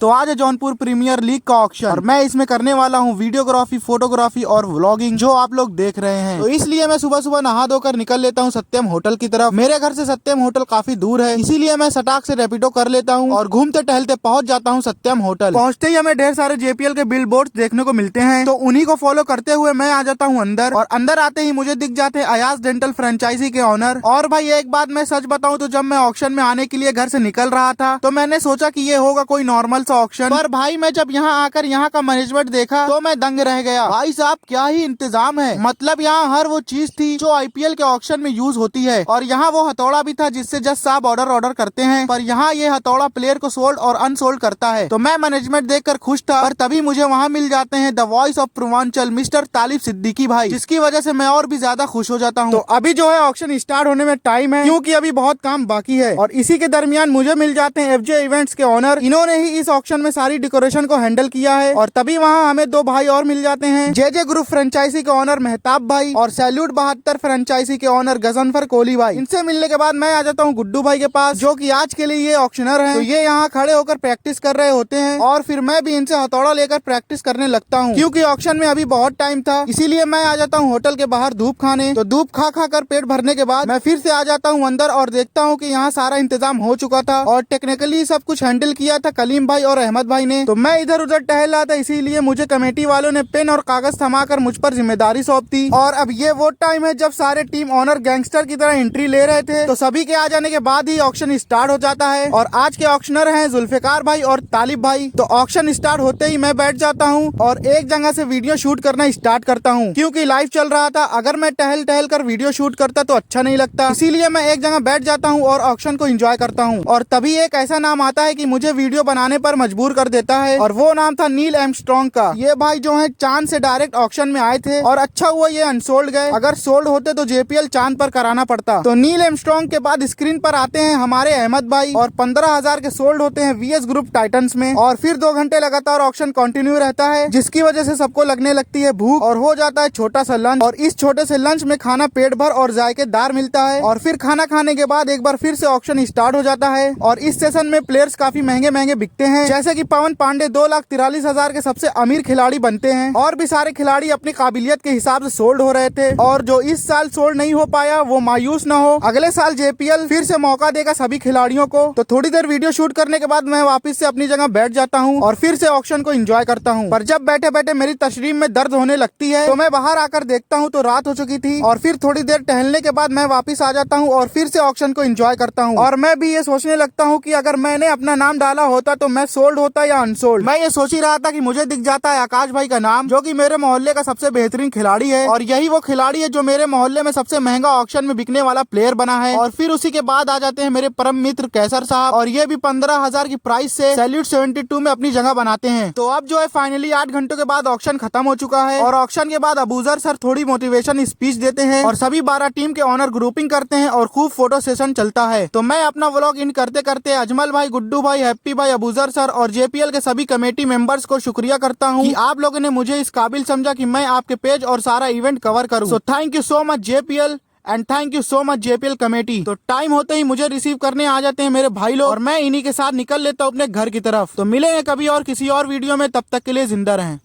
तो आज है जौनपुर प्रीमियर लीग का ऑक्शन और मैं इसमें करने वाला हूँ वीडियोग्राफी, फोटोग्राफी और व्लॉगिंग जो आप लोग देख रहे हैं। तो इसलिए मैं सुबह सुबह नहा धोकर निकल लेता हूँ सत्यम होटल की तरफ। मेरे घर से सत्यम होटल काफी दूर है, इसीलिए मैं सटाक से रैपिडो कर लेता हूँ और घूमते टहलते पहुँच जाता हूँ सत्यम होटल। पहुँचते ही हमें ढेर सारे JPL के बिल बोर्ड देखने को मिलते हैं, तो उन्हीं को फॉलो करते हुए मैं आ जाता हूँ अंदर। और अंदर आते ही मुझे दिख जाते हैं अयाज डेंटल फ्रेंचाइजी के ऑनर। और भाई एक बात मैं सच बताऊँ तो जब मैं ऑक्शन में आने के लिए घर से निकल रहा था तो मैंने सोचा कि ये होगा कोई नॉर्मल सा ऑक्शन, पर भाई मैं जब यहाँ आकर यहाँ का मैनेजमेंट देखा तो मैं दंग रह गया। भाई साहब क्या ही इंतजाम है, मतलब यहाँ हर वो चीज थी जो IPL के ऑक्शन में यूज होती है। और यहाँ वो हथौड़ा भी था जिससे जज साहब ऑर्डर करते हैं, पर यहाँ ये हथौड़ा प्लेयर को सोल्ड और अनसोल्ड करता है। तो मैं मैनेजमेंट देखकर खुश था, पर तभी मुझे वहाँ मिल जाते हैं the voice of Purvanchal mister Talib Siddiqui भाई, जिसकी वजह से मैं और भी ज्यादा खुश हो जाता हूँ। तो अभी जो है ऑक्शन स्टार्ट होने में टाइम है, क्योंकि अभी बहुत काम बाकी है। और इसी के दरमियान मुझे मिल जाते हैं FJ इवेंट्स के ऑनर। इन्होंने ही इस ऑक्शन में सारी डेकोरेशन को हैंडल किया है। और तभी वहाँ हमें दो भाई और मिल जाते हैं, JJ ग्रुप फ्रेंचाइजी के ऑनर मेहताब भाई और सैल्यूट 72 फ्रेंचाइजी के ऑनर गजनफर कोहली भाई। इनसे मिलने के बाद मैं आ जाता हूँ गुड्डू भाई के पास, जो कि आज के लिए ये ऑक्शनर हैं। तो ये यहाँ खड़े होकर प्रैक्टिस कर रहे होते हैं और फिर मैं भी इनसे हथौड़ा लेकर प्रैक्टिस करने लगता हूँ, क्योंकि ऑक्शन में अभी बहुत टाइम था। इसीलिए मैं आ जाता हूँ होटल के बाहर धूप खाने। तो धूप खा कर पेट भरने के बाद मैं फिर से आ जाता हूँ अंदर और देखता हूँ कि यहाँ सारा इंतजाम हो चुका था और टेक्निकली सब कुछ हैंडल किया था कलीम भाई और अहमद भाई ने। तो मैं इधर उधर टहल रहा था, इसीलिए मुझे कमेटी वालों ने पेन और कागज थमाकर मुझ पर जिम्मेदारी सौंप दी। और अब ये वो टाइम है जब सारे टीम ऑनर गैंगस्टर की तरह एंट्री ले रहे थे। तो सभी के आ जाने के बाद ही ऑक्शन स्टार्ट हो जाता है और आज के ऑक्शनर हैं जुल्फिकार भाई और तालिब भाई। तो ऑक्शन स्टार्ट होते ही मैं बैठ जाता हूँ और एक जगह से वीडियो शूट करना स्टार्ट करता हूँ, क्योंकि लाइव चल रहा था। अगर मैं टहल टहल कर वीडियो शूट करता तो अच्छा नहीं लगता, इसीलिए मैं एक जगह बैठ जाता हूँ और ऑक्शन को एंजॉय करता हूँ। और तभी एक ऐसा नाम आता है कि मुझे वीडियो बनाने पर मजबूर कर देता है, और वो नाम था नील आर्मस्ट्रांग का। ये भाई जो है चांद से डायरेक्ट ऑक्शन में आए थे और अच्छा हुआ ये अनसोल्ड गए, अगर सोल्ड होते तो JPL चांद पर कराना पड़ता। तो नील आर्मस्ट्रांग के बाद स्क्रीन पर आते हैं हमारे अहमद भाई और 15,000 के सोल्ड होते हैं VS ग्रुप टाइटंस में। और फिर 2 घंटे लगातार ऑक्शन कंटिन्यू रहता है, जिसकी वजह से सबको लगने लगती है भूख और हो जाता है छोटा सा लंच। और इस छोटे से लंच में खाना पेट भर और जायकेदार मिलता है। और फिर खाना खाने के बाद एक बार फिर से ऑक्शन स्टार्ट हो जाता है और इस सेशन में प्लेयर्स काफी महंगे महंगे बिकते हैं, जैसे कि पवन पांडे 2,43,000 के सबसे अमीर खिलाड़ी बनते हैं। और भी सारे खिलाड़ी अपनी काबिलियत के हिसाब से सोल्ड हो रहे थे, और जो इस साल सोल्ड नहीं हो पाया वो मायूस न हो, अगले साल JPL फिर से मौका देगा सभी खिलाड़ियों को। तो थोड़ी देर वीडियो शूट करने के बाद मैं वापस से अपनी जगह बैठ जाता हूँ और फिर से ऑक्शन को एंजॉय करता हूँ। पर जब बैठे बैठे मेरी तशरीम में दर्द होने लगती है तो मैं बाहर आकर देखता हूँ तो रात हो चुकी थी। और फिर थोड़ी देर टहलने के बाद मैं वापस आ जाता हूँ और फिर से ऑक्शन को एंजॉय करता हूँ। और मैं भी ये सोचने लगता हूँ कि अगर मैंने अपना नाम डाला होता तो मैं सोल्ड होता या अनसोल्ड। मैं ये सोच ही रहा था कि मुझे दिख जाता है आकाश भाई का नाम, जो कि मेरे मोहल्ले का सबसे बेहतरीन खिलाड़ी है, और यही वो खिलाड़ी है जो मेरे मोहल्ले में सबसे महंगा ऑक्शन में बिकने वाला प्लेयर बना है। और फिर उसी के बाद आ जाते हैं मेरे परम मित्र कैसर साहब, और ये भी 15,000 की प्राइस से सैल्यूट 72 में अपनी जगह बनाते हैं। तो अब जो है फाइनली 8 घंटों के बाद ऑक्शन खत्म हो चुका है, और ऑक्शन के बाद अबूजर सर थोड़ी मोटिवेशन स्पीच देते हैं और सभी 12 टीम के ऑनर ग्रुपिंग करते हैं और खूब फोटो सेशन चलता है। तो मैं अपना व्लॉग इन करते करते अजमल भाई, गुड्डू भाई, हैप्पी भाई, अबूजर सर और JPL के सभी कमेटी मेंबर्स को शुक्रिया करता हूँ कि आप लोगों ने मुझे इस काबिल समझा कि मैं आपके पेज और सारा इवेंट कवर करूँ। So thank you so much JPL and thank you so much JPL committee. तो टाइम होते ही मुझे रिसीव करने आ जाते हैं मेरे भाई लोग और मैं इन्हीं के साथ निकल लेता हूँ अपने घर की तरफ। तो मिलेंगे कभी और किसी और वीडियो में, तब तक के लिए जिंदा रहें।